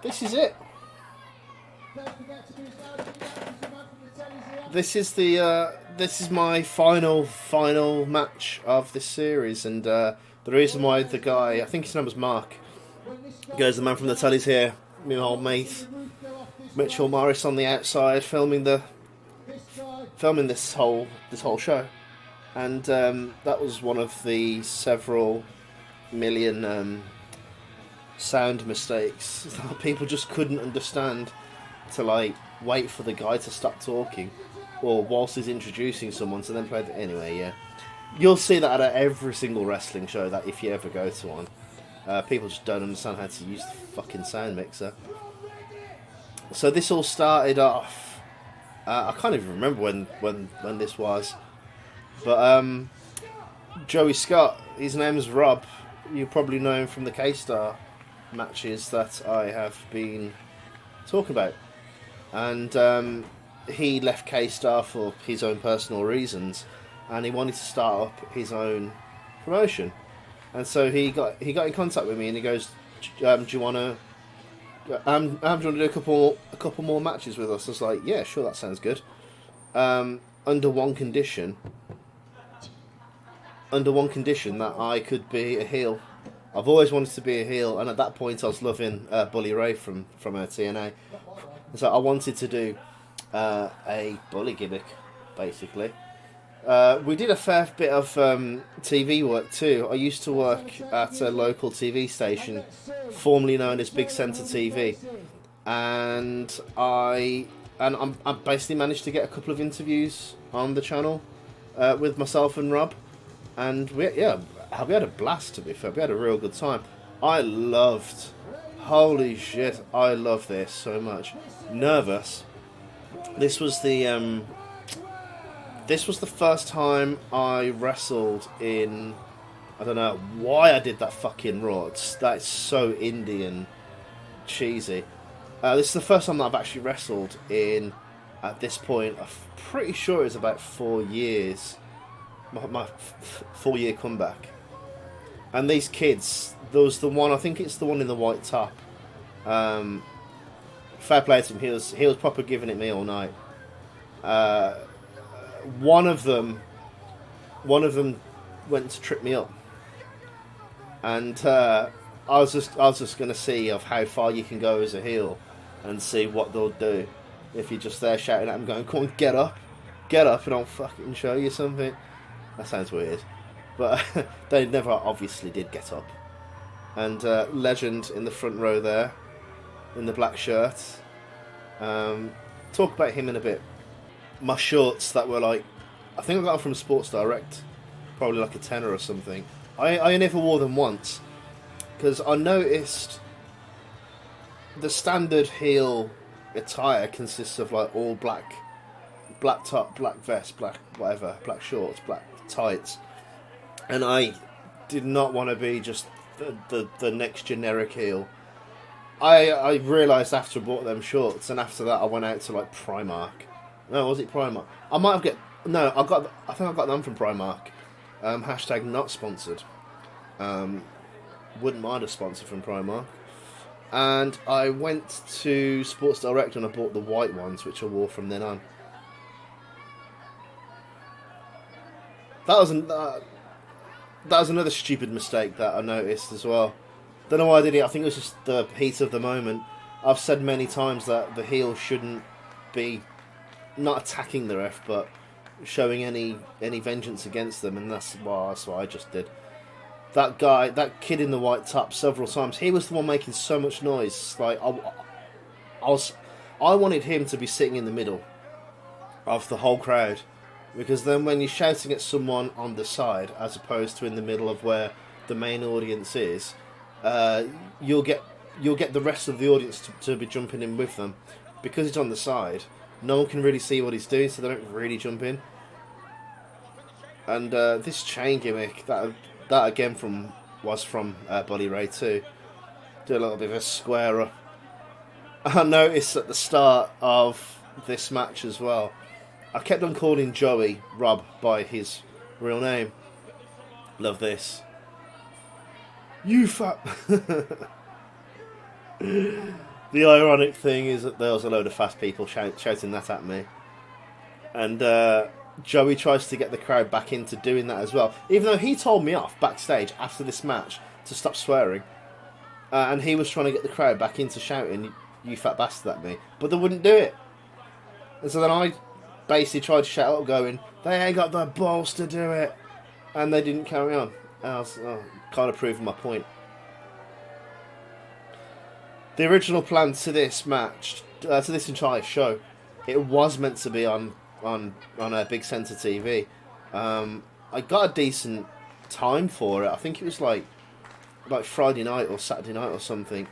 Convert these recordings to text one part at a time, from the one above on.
this is it. This is my final match of this series, and the reason why the guy, I think his name was Mark, goes, the man from the telly's here, my old mate Mitchell Morris on the outside filming this whole show, and that was one of the several million sound mistakes that people just couldn't understand, to like wait for the guy to stop talking, or whilst he's introducing someone to then play the... Anyway, yeah, you'll see that at every single wrestling show, that if you ever go to one, people just don't understand how to use the fucking sound mixer. So this all started off, I can't even remember when this was, but Joey Scott, his name's Rob, you probably know him from the K-Star matches that I have been talking about, and he left K-Star for his own personal reasons, and he wanted to start up his own promotion, and so he got in contact with me, and he goes, do you want to do a couple more matches with us? I was like, yeah, sure, that sounds good. Under one condition, that I could be a heel. I've always wanted to be a heel, and at that point I was loving Bully Ray from TNA. So I wanted to do a bully gimmick, basically. We did a fair bit of TV work too. I used to work at a local TV station, formerly known as Big Centre TV, and I basically managed to get a couple of interviews on the channel with myself and Rob, and we had a blast. To be fair, we had a real good time. Holy shit, I love this so much. Nervous. This was the first time I wrestled in... I don't know why I did that fucking Raw. That's so Indian cheesy. This is the first time that I've actually wrestled in, at this point, I'm pretty sure it was about 4 years. My 4-year comeback. And these kids, there was the one, I think it's the one in the white top. Fair play to him, he was proper giving it me all night. One of them went to trip me up, and I was just gonna see of how far you can go as a heel, and see what they'll do if you're just there shouting at them, going, "Come on, get up, and I'll fucking show you something." That sounds weird, but they never obviously did get up. And Legend in the front row there, in the black shirt. Talk about him in a bit. My shorts that were like, I think I got them from Sports Direct, probably like a tenner or something. I only ever wore them once, because I noticed the standard heel attire consists of like all black top, black vest, black whatever, black shorts, black tights, and I did not want to be just the next generic heel. I realised after I bought them shorts, and after that I went out to like Primark. No, was it Primark? I think I got them from Primark. Hashtag not sponsored. Wouldn't mind a sponsor from Primark. And I went to Sports Direct and I bought the white ones, which I wore from then on. That was another stupid mistake that I noticed as well. Don't know why I did it. I think it was just the heat of the moment. I've said many times that the heel shouldn't be not attacking the ref, but showing any vengeance against them, and that's what I just did. That kid in the white top, several times, he was the one making so much noise. Like I wanted him to be sitting in the middle of the whole crowd, because then when you're shouting at someone on the side as opposed to in the middle of where the main audience is, you'll get the rest of the audience to be jumping in with them. Because it's on the side, no one can really see what he's doing, so they don't really jump in. And this chain gimmick, that again was from Bully Ray too. Do a little bit of a square up. I noticed at the start of this match as well, I kept on calling Joey Rob by his real name. Love this. You fat... The ironic thing is that there was a load of fast people shouting that at me. And Joey tries to get the crowd back into doing that as well. Even though he told me off backstage after this match to stop swearing. And he was trying to get the crowd back into shouting, "You fat bastard," at me. But they wouldn't do it. And so then I basically tried to shout up going, "They ain't got the balls to do it." And they didn't carry on. I was kind of proving my point. The original plan to this match, to this entire show, it was meant to be on a big centre TV. I got a decent time for it. I think it was like Friday night or Saturday night or something.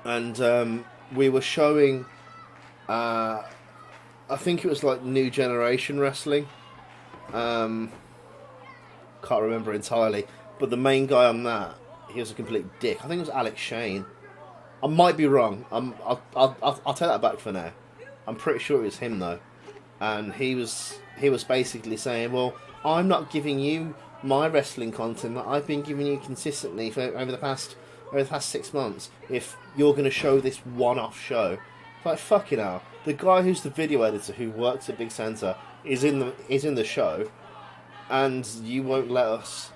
And we were showing, I think it was like New Generation Wrestling. Can't remember entirely. But the main guy on that, he was a complete dick. I think it was Alex Shane. I might be wrong. I'll take that back for now. I'm pretty sure it was him though, and he was basically saying, "Well, I'm not giving you my wrestling content that I've been giving you consistently for over the past 6 months. If you're going to show this one-off show, like fucking hell, the guy who's the video editor who works at Big Centre is in the show, and you won't let us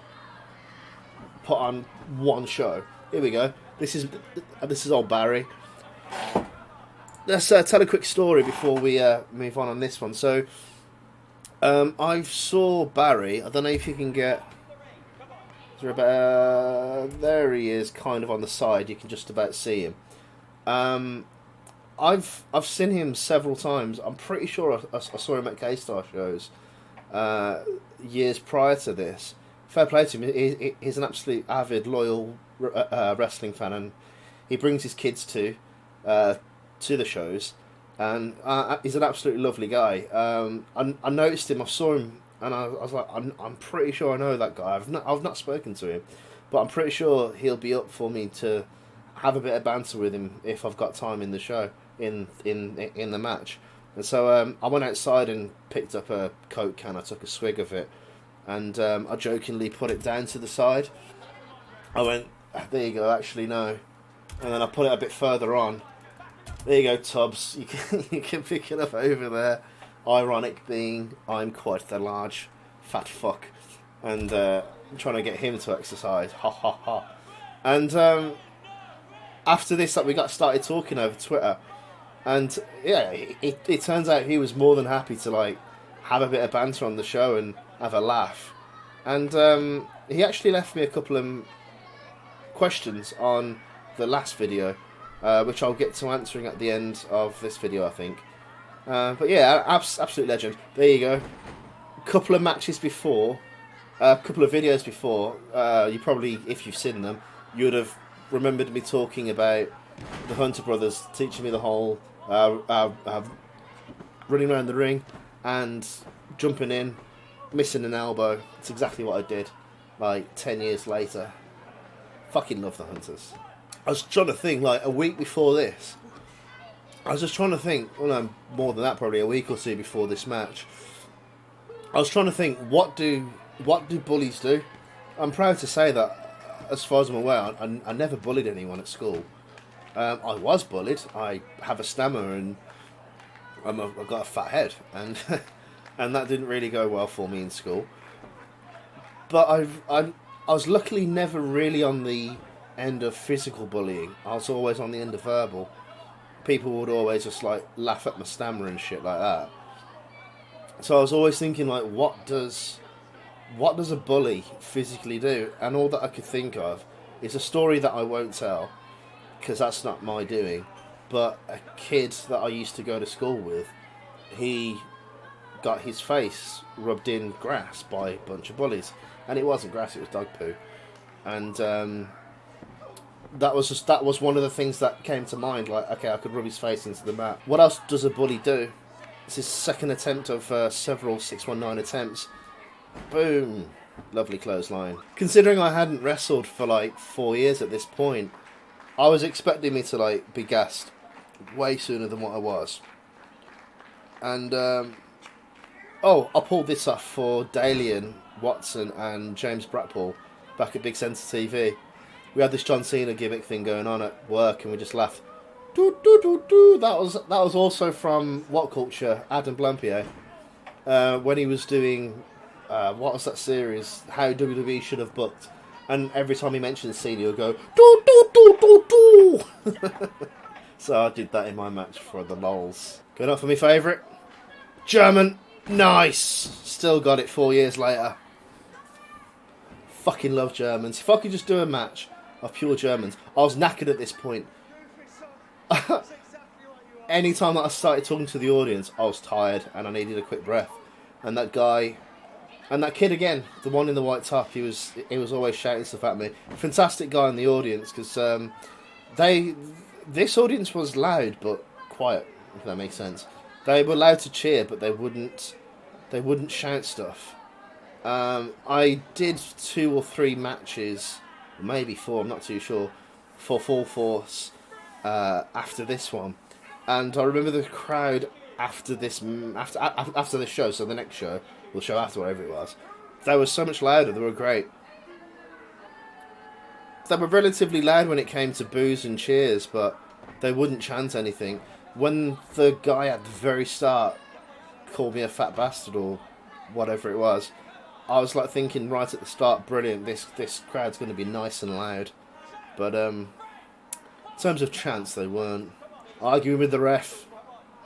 put on one show. Here we go. This is old Barry. Let's tell a quick story before we move on this one. So, I saw Barry. I don't know if you can get. There he is, kind of on the side. You can just about see him. I've seen him several times. I'm pretty sure I saw him at K-Star shows years prior to this. Fair play to him. He's an absolute avid, loyal wrestling fan, and he brings his kids to the shows, and he's an absolutely lovely guy. I noticed him. I saw him, and I was like, I'm pretty sure I know that guy. I've not spoken to him, but I'm pretty sure he'll be up for me to have a bit of banter with him if I've got time in the show in the match. And so I went outside and picked up a Coke can. I took a swig of it, and I jokingly put it down to the side. I went, "There you go, actually no." And then I put it a bit further on. There you go, Tubbs. You can pick it up over there. Ironic being, I'm quite the large fat fuck. And I'm trying to get him to exercise. Ha ha ha. And after this, we got started talking over Twitter. And yeah, it turns out he was more than happy to have a bit of banter on the show and have a laugh. And he actually left me a couple of questions on the last video, which I'll get to answering at the end of this video, I think. But yeah, absolute legend. There you go. A couple of matches before, a couple of videos before, you probably, if you've seen them, you would have remembered me talking about the Hunter brothers teaching me the whole running around the ring and jumping in, missing an elbow. It's exactly what I did 10 years later. Fucking love the Hunters. I was trying to think, a week before this, I was just trying to think, well no, more than that, probably a week or two before this match, I was trying to think, what do bullies do? I'm proud to say that, as far as I'm aware, I never bullied anyone at school. I was bullied. I have a stammer and I've got a fat head, and and that didn't really go well for me in school. But I was luckily never really on the end of physical bullying. I was always on the end of verbal. People would always just laugh at my stammer and shit like that. So I was always thinking what does a bully physically do? And all that I could think of is a story that I won't tell, because that's not my doing. But a kid that I used to go to school with, he got his face rubbed in grass by a bunch of bullies. And it wasn't grass, it was dog poo. And that was one of the things that came to mind. Okay, I could rub his face into the mat. What else does a bully do? It's his second attempt of several 619 attempts. Boom. Lovely clothesline. Considering I hadn't wrestled for 4 years at this point, I was expecting me to be gassed way sooner than what I was. And I pulled this off for Dalian Watson and James Bratpool back at Big Centre TV. We had this John Cena gimmick thing going on at work, and we just laughed. Do, do, do, do. That was also from What Culture, Adam Blampier, when he was doing what was that series? How WWE should have booked, and every time he mentioned Cena, he'll go do do do do do. So I did that in my match for the lols. Going up for my favourite, German. Nice. Still got it 4 years later. Fucking love Germans. If I could just do a match of pure Germans, I was knackered at this point. Anytime that I started talking to the audience, I was tired and I needed a quick breath. And that guy, and that kid again, the one in the white top, he was always shouting stuff at me. Fantastic guy in the audience, because this audience was loud but quiet, if that makes sense. They were loud to cheer, but they wouldn't shout stuff. I did 2 or 3 matches, maybe 4, I'm not too sure, for Full Force after this one, and I remember the crowd after this show, so the next show, or the show after, whatever it was, they were so much louder. They were great. They were relatively loud when it came to boos and cheers, but they wouldn't chant anything. When the guy at the very start called me a fat bastard or whatever it was, I was like thinking right at the start, brilliant, this crowd's going to be nice and loud. But in terms of chants, they weren't. Arguing with the ref,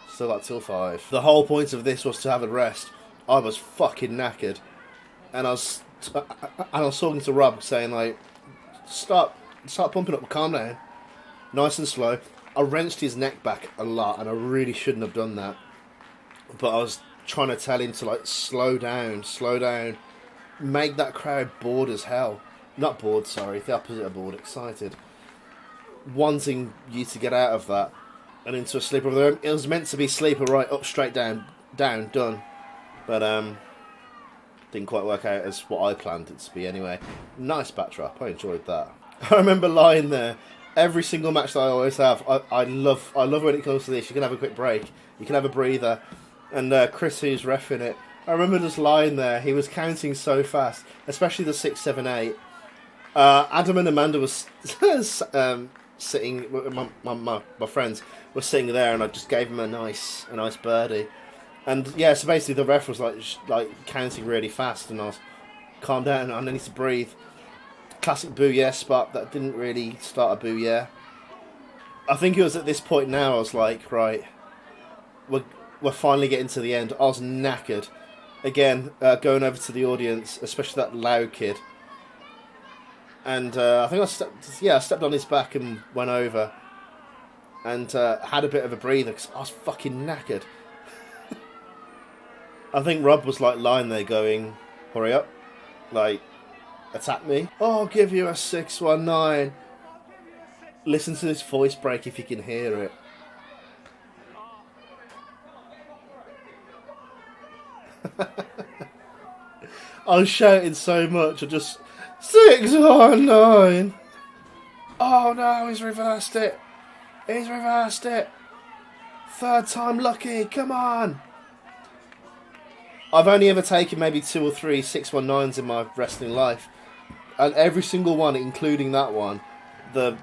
still got till 5. The whole point of this was to have a rest. I was fucking knackered, and I was talking to Rob, saying like, start pumping up, calm down, nice and slow. I wrenched his neck back a lot, and I really shouldn't have done that. But I was trying to tell him to like slow down, make that crowd bored as hell. Not bored, sorry, the opposite of bored, excited. Wanting you to get out of that and into a sleeper of their own. It was meant to be sleeper right, up, straight down, done. But didn't quite work out as what I planned it to be anyway. Nice backdrop, I enjoyed that. I remember lying there. Every single match that I always have, I love when it comes to this. You can have a quick break, you can have a breather, and Chris, who's reffing it, I remember just lying there. He was counting so fast, especially the 6, 7, 8. Adam and Amanda was sitting. My friends were sitting there, and I just gave him a nice birdie. And yeah, so basically the ref was like counting really fast, and I was calm down. I need to breathe. Classic boo yeah spot that didn't really start a boo yeah. I think it was at this point now I was like, right, we're finally getting to the end. I was knackered. Again, going over to the audience, especially that loud kid. And I think I stepped on his back and went over. And had a bit of a breather because I was fucking knackered. I think Rob was like lying there going, hurry up, like, attack me. Oh, I'll give you a 619. Listen to this voice break if you can hear it. I was shouting so much, I just 619. Oh no, he's reversed it. Third time lucky, come on. I've only ever taken maybe 2 or 3 619s in my wrestling life, and every single one, including that one, the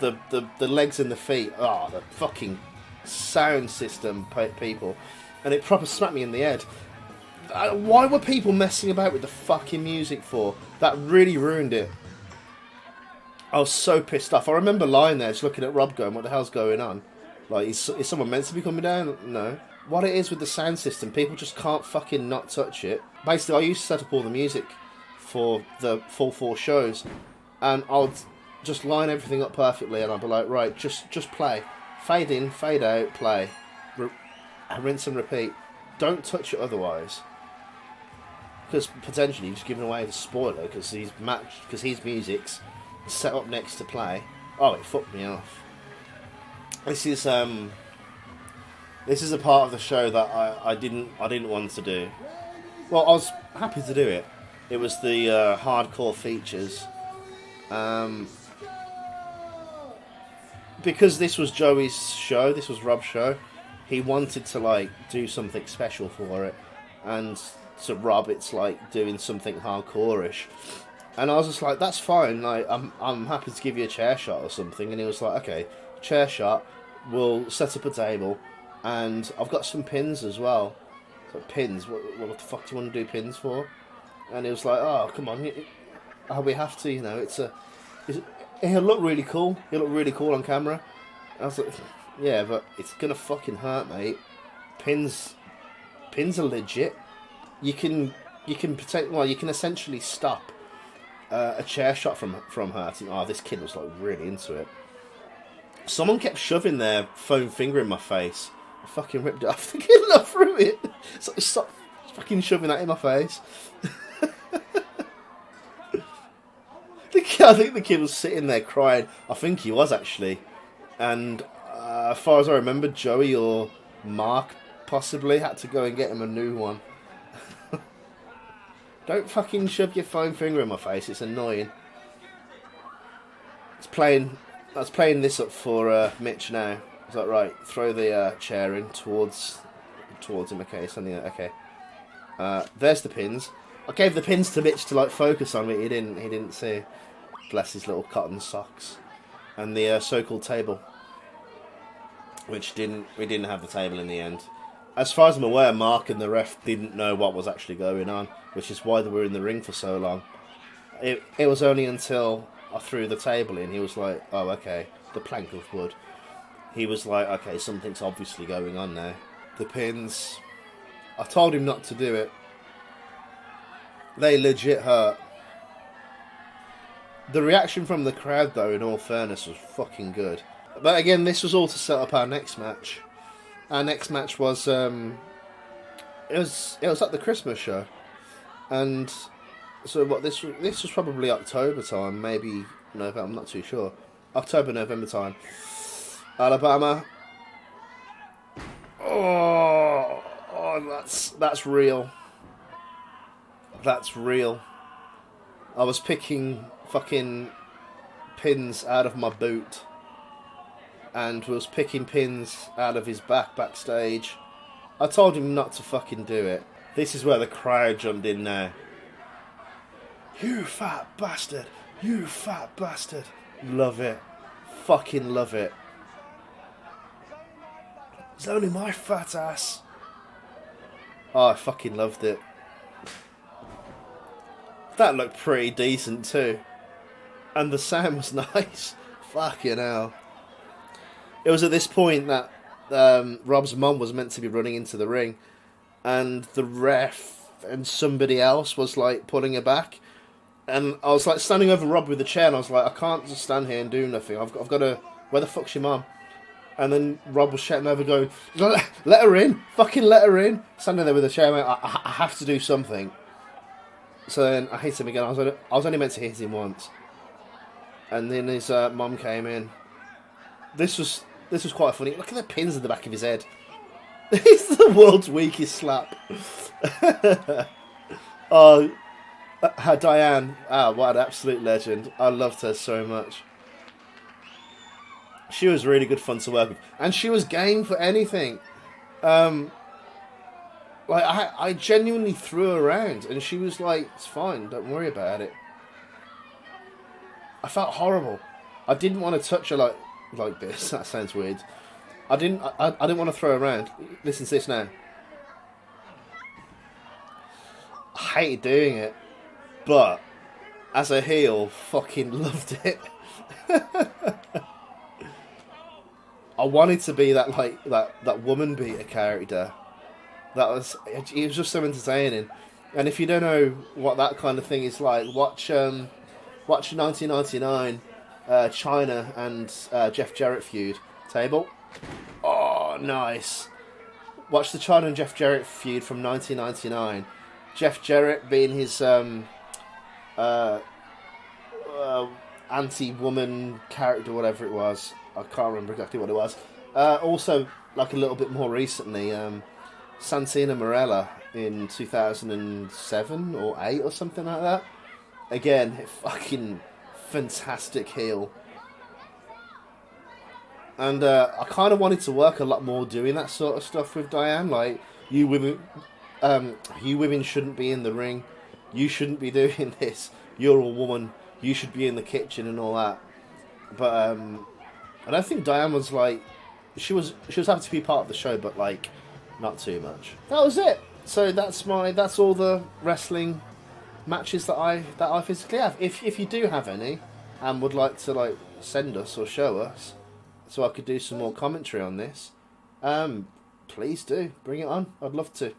legs and the feet, the fucking sound system, people, and it proper smacked me in the head. Why were people messing about with the fucking music for? That really ruined it. I was so pissed off. I remember lying there just looking at Rob going, what the hell's going on? Like, is someone meant to be coming down? No. What it is with the sound system, people just can't fucking not touch it. Basically, I used to set up all the music for the full 4 shows, and I'll just line everything up perfectly, and I'll be like, right, just play. Fade in, fade out, play. Rinse and repeat. Don't touch it otherwise. Because potentially you're just giving away the spoiler, because his music's set up next to play. Oh, it fucked me off. This is a part of the show that I didn't want to do. Well, I was happy to do it. It was the hardcore features. Because this was Joey's show, this was Rob's show, he wanted to like do something special for it, and to Rob it's like doing something hardcore-ish. And I was just like, that's fine, like I'm happy to give you a chair shot or something. And he was like, okay, chair shot, we'll set up a table, and I've got some pins as well. So pins, what the fuck do you want to do pins for? And he was like, oh, come on, we have to, he'll look really cool. He'll look really cool on camera. I was like, yeah, but it's gonna fucking hurt, mate. Pins are legit. You can essentially stop a chair shot from hurting. Oh, this kid was like really into it. Someone kept shoving their foam finger in my face. I fucking ripped it off. The kid loved through it. So stop fucking shoving that in my face. I think the kid was sitting there crying. I think he was actually. And as far as I remember, Joey or Mark possibly had to go and get him a new one. Don't fucking shove your foam finger in my face. It's annoying. I was playing this up for Mitch now. I was like, right, throw the chair in towards him. Okay, something. Okay. There's the pins. I gave the pins to Mitch to like focus on, but he didn't see. Bless his little cotton socks. And the so-called table, we didn't have the table in the end. As far as I'm aware, Mark and the ref didn't know what was actually going on, which is why they were in the ring for so long. It was only until I threw the table in, he was like, oh, okay, the plank of wood. He was like, okay, something's obviously going on now. The pins, I told him not to do it. They legit hurt. The reaction from the crowd, though, in all fairness, was fucking good. But again, this was all to set up our next match. Our next match was it was at the Christmas show, and so this was probably October time, maybe November. I'm not too sure. October, November time. Alabama. Oh, that's real. That's real. I was picking fucking pins out of my boot, and was picking pins out of his backstage. I told him not to fucking do it. This is where the crowd jumped in now. You fat bastard! You fat bastard! Love it. Fucking love it. It's only my fat ass. Oh, I fucking loved it. That looked pretty decent too. And the sound was nice. Fucking hell. It was at this point that Rob's mum was meant to be running into the ring, and the ref and somebody else was like pulling her back, and I was like standing over Rob with the chair, and I was like, I can't just stand here and do nothing. I've got to. Where the fuck's your mum? And then Rob was shouting over, going, "Let her in! Fucking let her in!" Standing there with the chair, mate, I have to do something. So then I hit him again. I was only meant to hit him once, and then his mum came in. This was quite funny. Look at the pins in the back of his head. It's the world's weakest slap. Oh, Diane. What an absolute legend. I loved her so much. She was really good fun to work with. And she was game for anything. I genuinely threw her around, and she was like, it's fine, don't worry about it. I felt horrible. I didn't want to touch her like this. That sounds weird. I didn't want to throw her around. Listen to this now. I hated doing it, but as a heel, fucking loved it. I wanted to be that woman beater character. It was just so entertaining. And if you don't know what that kind of thing is like, watch 1999 China and Jeff Jarrett feud table. Oh, nice. Watch the China and Jeff Jarrett feud from 1999. Jeff Jarrett being his anti-woman character, whatever it was. I can't remember exactly what it was. Also, like a little bit more recently, Santina Morella in 2007 or 8 or something like that. Again, fucking fantastic heel. And I kind of wanted to work a lot more doing that sort of stuff with Diane. Like, you women shouldn't be in the ring. You shouldn't be doing this. You're a woman. You should be in the kitchen and all that. But I don't think Diane was like she was happy to be part of the show, but like not too much. That was it. So that's all the wrestling matches that I physically have. If you do have any and would like to like send us or show us, so I could do some more commentary on this, please do bring it on. I'd love to.